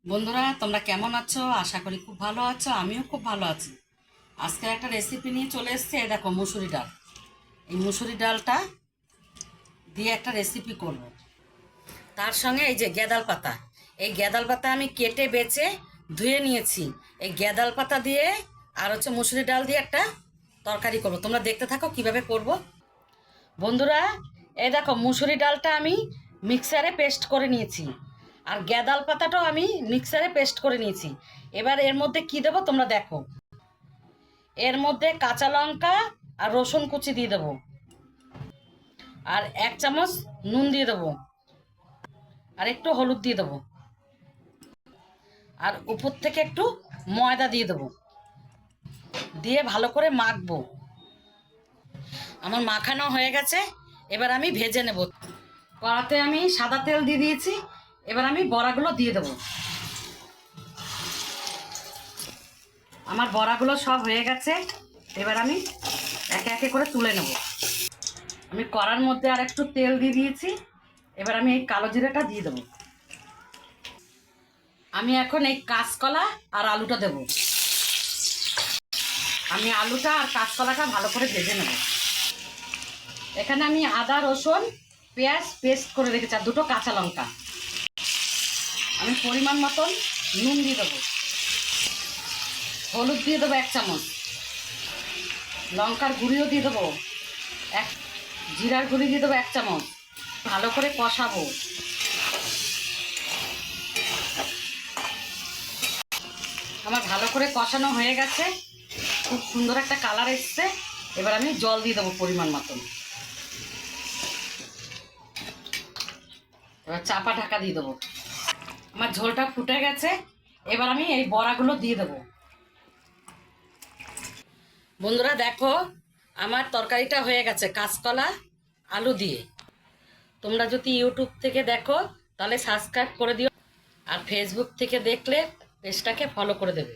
বন্ধুরা, তোমরা কেমন আছো? আশা করি খুব ভালো আছো। আমিও খুব ভালো আছি। আজকে একটা রেসিপি নিয়ে চলে এসেছি। এই দেখো, মুসুরি ডাল। এই মুসুরি ডালটা দিয়ে একটা রেসিপি করব। তার সঙ্গে এই যে গ্যাদাল পাতা, এই গ্যাদাল পাতা আমি কেটে বেছে ধুয়ে নিয়েছি। এই গ্যাদাল পাতা দিয়ে আর হচ্ছে মুসুরি ডাল দিয়ে একটা তরকারি করব। তোমরা দেখতে থাকো কিভাবে করব। বন্ধুরা, এই দেখো, মুসুরি ডালটা আমি মিক্সারে পেস্ট করে নিয়েছি, আর গ্যাদাল পাতাটাও আমি মিক্সারে পেস্ট করে নিয়েছি। এবার এর মধ্যে কি দেবো তোমরা দেখো। এর মধ্যে কাঁচা লঙ্কা আর রসুন কুচি দিয়ে দেবো, আর 1 চামচ নুন দিয়ে দেবো, আর একটু হলুদ দিয়ে দেবো, আর উপর থেকে একটু ময়দা দিয়ে দেবো। দিয়ে ভালো করে মাখবো। আমার মাখানো হয়ে গেছে। এবার আমি ভেজে নেব। কড়াতে আমি সাদা তেল দিয়ে দিয়েছি। এবার আমি বড়াগুলো দিয়ে দেবো। আমার বড়াগুলো সব হয়ে গেছে। এবার আমি একে একে করে তুলে নেব। আমি কড়ার মধ্যে আর একটু তেল দিয়ে দিয়েছি। এবার আমি এই কালো জিরাটা দিয়ে দেবো। আমি এখন এই কাঁচকলা আর আলুটা দেব। আমি আলুটা আর কাঁচকলাটা ভালো করে ভেজে নেব। এখানে আমি আদা, রসুন, পেঁয়াজ পেস্ট করে রেখেছি, আর 2টো কাঁচা লঙ্কা। আমি পরিমাণ মতন নুন দিয়ে দেবো, হলুদ দিয়ে দেবো 1 চামচ, লঙ্কার গুঁড়িও দিয়ে দেবো, জিরার গুঁড়ি দিয়ে দেবো 1 চামচ। ভালো করে কষাবো। আমার ভালো করে কষানো হয়ে গেছে। খুব সুন্দর একটা কালার এসছে। এবার আমি জল দিয়ে দেবো পরিমাণ মতন। এবার চাপা ঢাকা দিয়ে দেবো। আমার ঝোলটা ফুটে গেছে। এবার আমি এই বড়াগুলো দিয়ে দেবো। বন্ধুরা দেখো, আমার তরকারিটা হয়ে গেছে কাঁচকলা আলু দিয়ে। তোমরা যদি ইউটিউব থেকে দেখো তাহলে সাবস্ক্রাইব করে দিও, আর ফেসবুক থেকে দেখলে পেজটাকে ফলো করে দেবে।